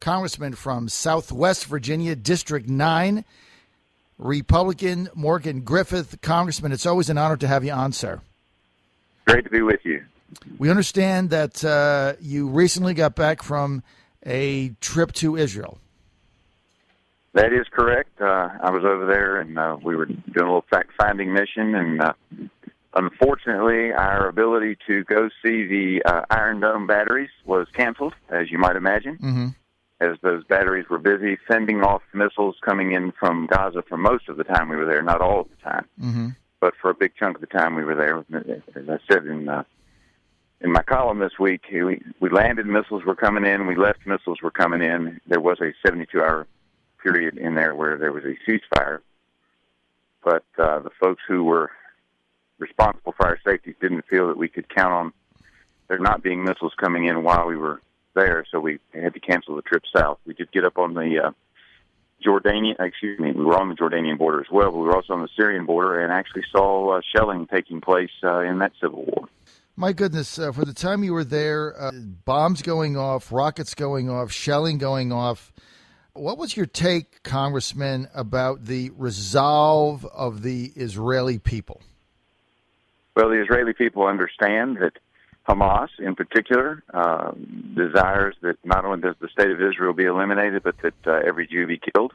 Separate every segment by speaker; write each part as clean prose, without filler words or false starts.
Speaker 1: Congressman from Southwest Virginia, District 9, Republican Morgan Griffith. Congressman, it's always an honor to have you on, sir.
Speaker 2: Great to be with you.
Speaker 1: We understand that you recently got back from a trip to Israel.
Speaker 2: That is correct. I was over there, and we were doing a little fact-finding mission, and unfortunately, our ability to go see the Iron Dome batteries was canceled, as you might imagine, as those batteries were busy fending off missiles coming in from Gaza for most of the time we were there, not all of the time, but for a big chunk of the time we were there. As I said in my column this week, we landed, missiles were coming in, we left, missiles were coming in. There was a 72-hour period in there where there was a ceasefire, but the folks who were responsible for our safety didn't feel that we could count on there not being missiles coming in while we were there, so we had to cancel the trip south. We did get up on the we were on the Jordanian border as well, but we were also on the Syrian border and actually saw shelling taking place in that civil war.
Speaker 1: My goodness, for the time you were there, bombs going off, rockets going off, shelling going off. What was your take, Congressman, about the resolve of the Israeli people?
Speaker 2: Well, the Israeli people understand that Hamas, in particular, desires that not only does the state of Israel be eliminated, but that every Jew be killed.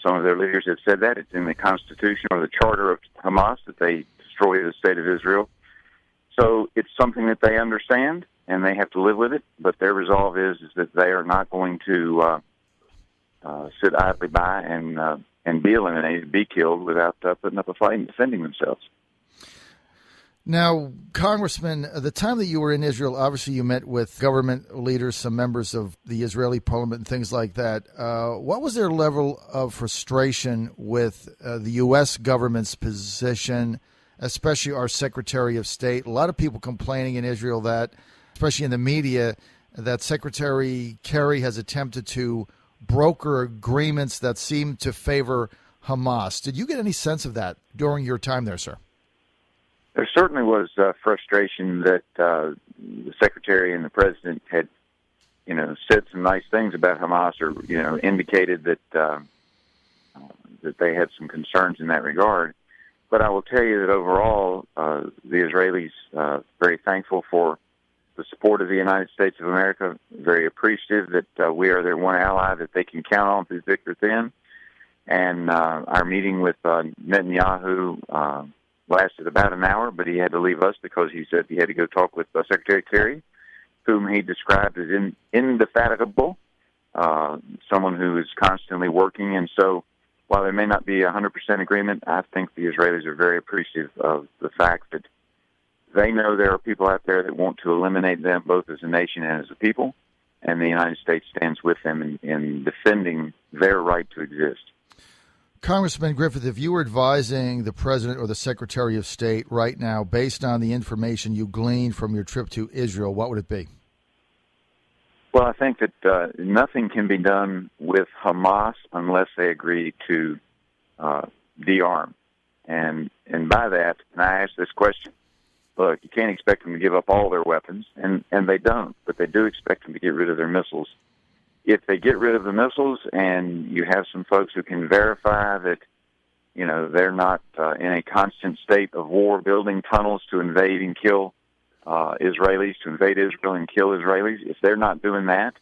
Speaker 2: Some of their leaders have said that. It's in the Constitution or the Charter of Hamas that they destroy the state of Israel. So it's something that they understand, and they have to live with it. But their resolve is that they are not going to sit idly by and be eliminated, be killed without putting up a fight and defending themselves.
Speaker 1: Now, Congressman, the time that you were in Israel, obviously you met with government leaders, some members of the Israeli parliament and things like that. What was their level of frustration with the U.S. government's position, especially our Secretary of State? A lot of people complaining in Israel that, especially in the media, that Secretary Kerry has attempted to broker agreements that seem to favor Hamas. Did you get any sense of that during your time there, sir?
Speaker 2: There certainly was frustration that the Secretary and the President had, said some nice things about Hamas, or indicated that that they had some concerns in that regard. But I will tell you that overall, the Israelis very thankful for the support of the United States of America, very appreciative that we are their one ally that they can count on through thick or thin. And our meeting with Netanyahu lasted about an hour, but he had to leave us because he said he had to go talk with Secretary Kerry, whom he described as indefatigable, someone who is constantly working. And so while there may not be 100% agreement, I think the Israelis are very appreciative of the fact that they know there are people out there that want to eliminate them both as a nation and as a people, and the United States stands with them in defending their right to exist.
Speaker 1: Congressman Griffith, if you were advising the President or the Secretary of State right now, based on the information you gleaned from your trip to Israel, what would it be?
Speaker 2: Well, I think that nothing can be done with Hamas unless they agree to de-arm. And by that, and I ask this question, look, you can't expect them to give up all their weapons, and they don't, but they do expect them to get rid of their missiles. If they get rid of the missiles and you have some folks who can verify that, they're not in a constant state of war, building tunnels to invade and kill Israelis, to invade Israel and kill Israelis, if they're not doing that,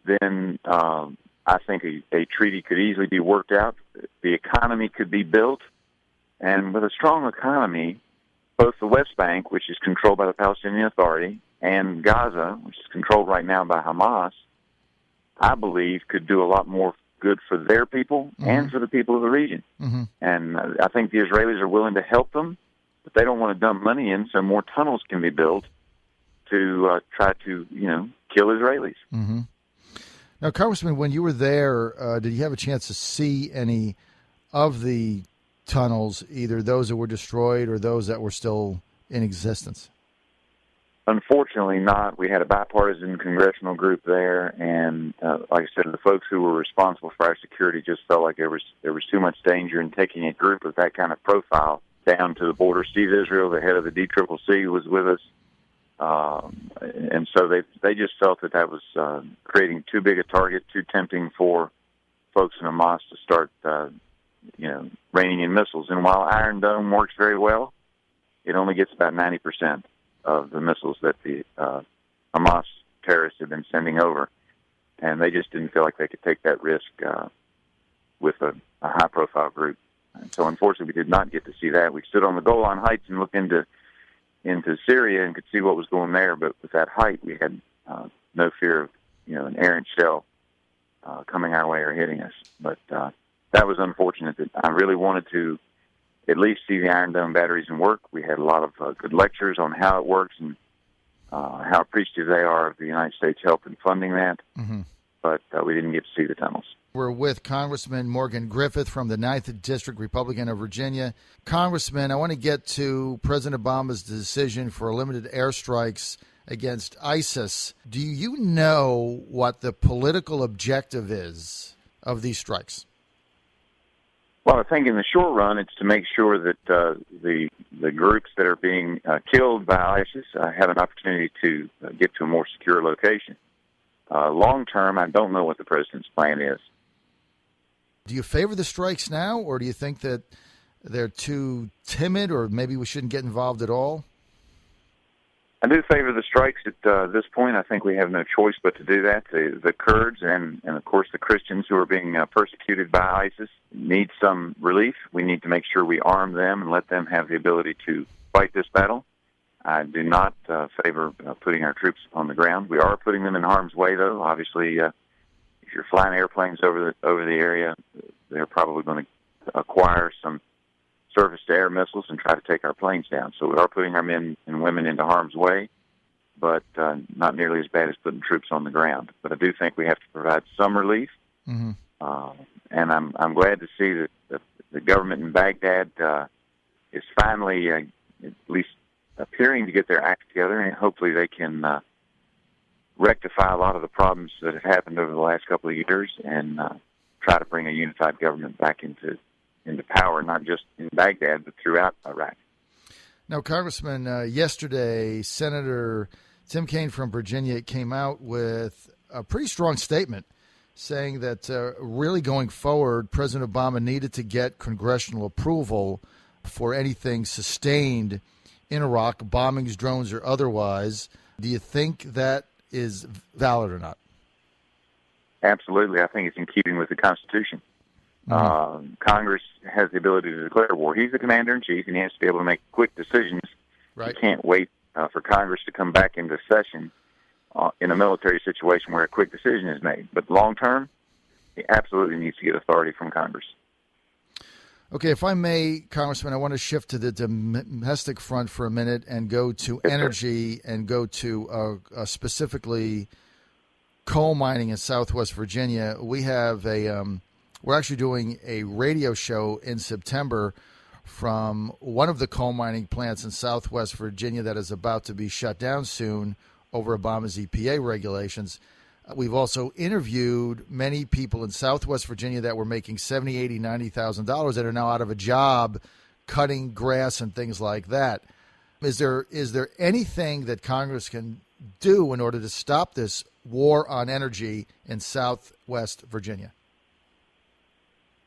Speaker 2: then I think a treaty could easily be worked out. The economy could be built, and with a strong economy, both the West Bank, which is controlled by the Palestinian Authority, and Gaza, which is controlled right now by Hamas, I believe could do a lot more good for their people and for the people of the region. And I think the Israelis are willing to help them, but they don't want to dump money in so more tunnels can be built to try to, kill Israelis.
Speaker 1: Now, Congressman, when you were there, did you have a chance to see any of the tunnels, either those that were destroyed or those that were still in existence?
Speaker 2: Unfortunately not. We had a bipartisan congressional group there, and like I said, the folks who were responsible for our security just felt like there was too much danger in taking a group of that kind of profile down to the border. Steve Israel, the head of the DCCC, was with us, And so they just felt that was creating too big a target, too tempting for folks in Hamas to start, raining in missiles. And while Iron Dome works very well, it only gets about 90% of the missiles that the Hamas terrorists have been sending over. And they just didn't feel like they could take that risk with a high-profile group. And so, unfortunately, we did not get to see that. We stood on the Golan Heights and looked into Syria and could see what was going there. But with that height, we had no fear of an errant shell coming our way or hitting us. But that was unfortunate. That I really wanted to at least see the Iron Dome batteries in work. We had a lot of good lectures on how it works and how appreciative they are of the United States help in funding that. Mm-hmm. But we didn't get to see the tunnels.
Speaker 1: We're with Congressman Morgan Griffith from the 9th District Republican of Virginia. Congressman, I want to get to President Obama's decision for limited airstrikes against ISIS. Do you know what the political objective is of these strikes?
Speaker 2: Well, I think in the short run, it's to make sure that the groups that are being killed by ISIS have an opportunity to get to a more secure location. Long term, I don't know what the president's plan is.
Speaker 1: Do you favor the strikes now, or do you think that they're too timid, or maybe we shouldn't get involved at all?
Speaker 2: I do favor the strikes at this point. I think we have no choice but to do that. The Kurds and of course, the Christians who are being persecuted by ISIS need some relief. We need to make sure we arm them and let them have the ability to fight this battle. I do not favor putting our troops on the ground. We are putting them in harm's way, though. Obviously, if you're flying airplanes over the area, they're probably going to acquire some surface-to-air missiles and try to take our planes down. So we are putting our men and women into harm's way, but not nearly as bad as putting troops on the ground. But I do think we have to provide some relief, mm-hmm. And I'm glad to see that the government in Baghdad is finally at least appearing to get their act together, and hopefully they can rectify a lot of the problems that have happened over the last couple of years and try to bring a unified government back into power, not just in Baghdad, but throughout Iraq.
Speaker 1: Now, Congressman, yesterday, Senator Tim Kaine from Virginia came out with a pretty strong statement saying that really going forward, President Obama needed to get congressional approval for anything sustained in Iraq, bombings, drones, or otherwise. Do you think that is valid or not?
Speaker 2: Absolutely. I think it's in keeping with the Constitution. Mm-hmm. Congress has the ability to declare war. He's the commander-in-chief, and he has to be able to make quick decisions. Right. You can't wait for Congress to come back into session in a military situation where a quick decision is made. But long-term, he absolutely needs to get authority from Congress.
Speaker 1: Okay, if I may, Congressman, I want to shift to the domestic front for a minute and go to energy and go to specifically coal mining in Southwest Virginia. We have we're actually doing a radio show in September from one of the coal mining plants in Southwest Virginia that is about to be shut down soon over Obama's EPA regulations. We've also interviewed many people in Southwest Virginia that were making $70,000, $80,000, $90,000 that are now out of a job cutting grass and things like that. Is there anything that Congress can do in order to stop this war on energy in Southwest Virginia?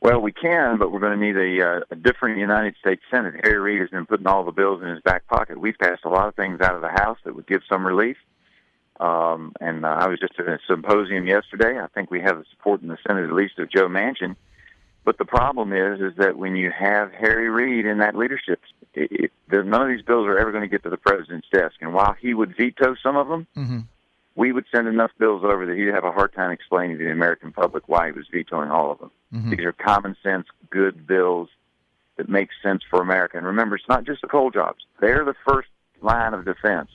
Speaker 2: Well, we can, but we're going to need a different United States Senate. Harry Reid has been putting all the bills in his back pocket. We've passed a lot of things out of the House that would give some relief. And I was just at a symposium yesterday. I think we have the support in the Senate, at least, of Joe Manchin. But the problem is that when you have Harry Reid in that leadership, none of these bills are ever going to get to the president's desk. And while he would veto some of them, mm-hmm. we would send enough bills over that he'd have a hard time explaining to the American public why he was vetoing all of them. Mm-hmm. These are common sense, good bills that make sense for America. And remember, it's not just the coal jobs. They're the first line of defense.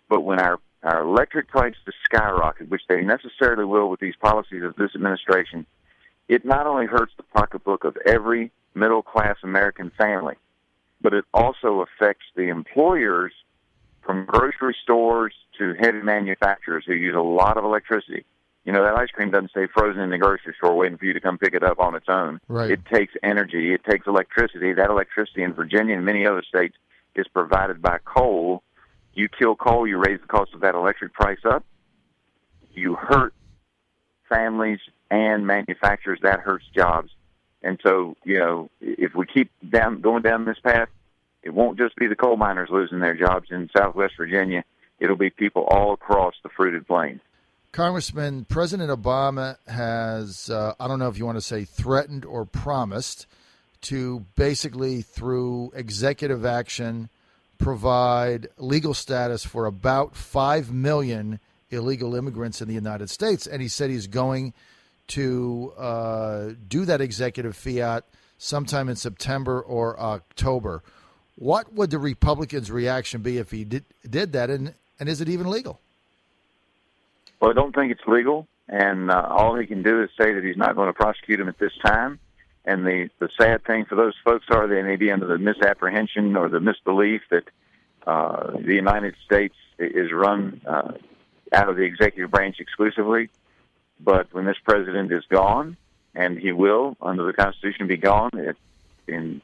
Speaker 2: But when our electric prices skyrocket, which they necessarily will with these policies of this administration, it not only hurts the pocketbook of every middle-class American family, but it also affects the employers from grocery stores to heavy manufacturers who use a lot of electricity. You know, that ice cream doesn't stay frozen in the grocery store waiting for you to come pick it up on its own. Right. It takes energy. It takes electricity. That electricity in Virginia and many other states is provided by coal You kill coal, you raise the cost of that electric price up. You hurt families and manufacturers. That hurts jobs. And so, if we keep going down this path, it won't just be the coal miners losing their jobs in Southwest Virginia. It'll be people all across the fruited plains.
Speaker 1: Congressman, President Obama has, I don't know if you want to say threatened or promised, to basically, through executive action, provide legal status for about 5 million illegal immigrants in the United States. And he said he's going to do that executive fiat sometime in September or October. What would the Republicans' reaction be if he did that, and is it even legal?
Speaker 2: Well, I don't think it's legal, and all he can do is say that he's not going to prosecute him at this time. And the sad thing for those folks are they may be under the misapprehension or the misbelief that the United States is run out of the executive branch exclusively. But when this president is gone, and he will, under the Constitution, be gone in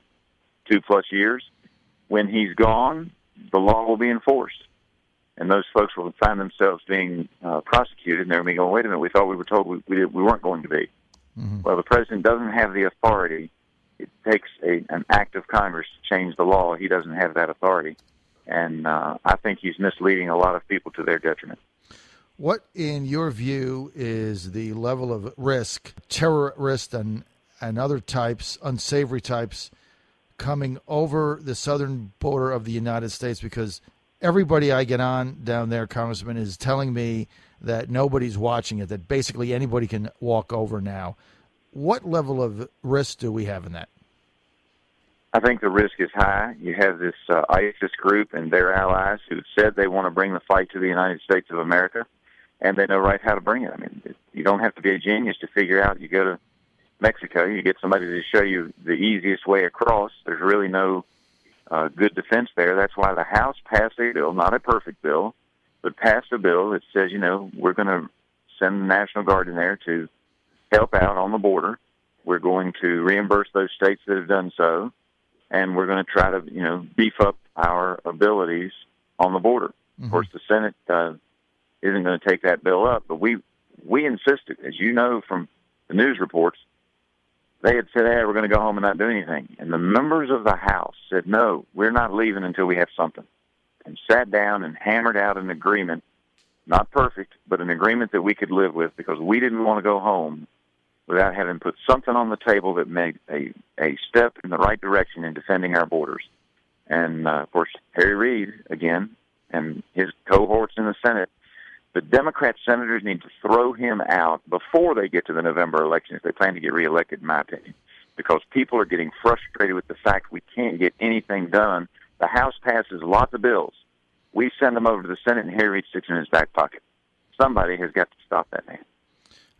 Speaker 2: 2+ years, when he's gone, the law will be enforced. And those folks will find themselves being prosecuted, and they'll be going, wait a minute, we thought we were told we weren't going to be. Mm-hmm. Well, the president doesn't have the authority. It takes an act of Congress to change the law. He doesn't have that authority. And I think he's misleading a lot of people to their detriment.
Speaker 1: What, in your view, is the level of risk, terrorist and other types, unsavory types, coming over the southern border of the United States? Because everybody I get on down there, Congressman, is telling me that nobody's watching it, that basically anybody can walk over now. What level of risk do we have in that?
Speaker 2: I think the risk is high. You have this ISIS group and their allies who said they want to bring the fight to the United States of America, and they know right how to bring it. I mean, you don't have to be a genius to figure out. You go to Mexico, you get somebody to show you the easiest way across. There's really no good defense there. That's why the House passed a bill, not a perfect bill, but passed a bill that says, we're going to send the National Guard in there to help out on the border. We're going to reimburse those states that have done so, and we're going to try to, beef up our abilities on the border. Mm-hmm. Of course, the Senate isn't going to take that bill up, but we insisted, as you know from the news reports, they had said, hey, we're going to go home and not do anything. And the members of the House said, no, we're not leaving until we have something, and sat down and hammered out an agreement, not perfect, but an agreement that we could live with, because we didn't want to go home without having put something on the table that made a step in the right direction in defending our borders. And, of course, Harry Reid, again, and his cohorts in the Senate, the Democrat senators need to throw him out before they get to the November election if they plan to get reelected, in my opinion, because people are getting frustrated with the fact we can't get anything done. The House passes lots of bills. We send them over to the Senate, and Harry Reid sticks in his back pocket. Somebody has got to stop that man.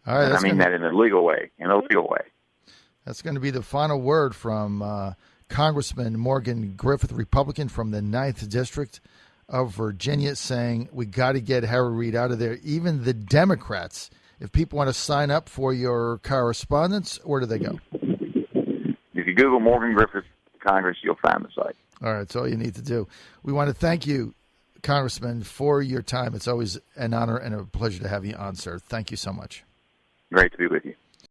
Speaker 1: All right,
Speaker 2: and I mean that in a legal way,
Speaker 1: That's going to be the final word from Congressman Morgan Griffith, Republican from the 9th District of Virginia, saying we got to get Harry Reid out of there. Even the Democrats, if people want to sign up for your correspondence, where do they go?
Speaker 2: If you Google Morgan Griffith Congress, you'll find the site.
Speaker 1: All right, that's all you need to do. We want to thank you, Congressman, for your time. It's always an honor and a pleasure to have you on, sir. Thank you so much.
Speaker 2: Great to be with you.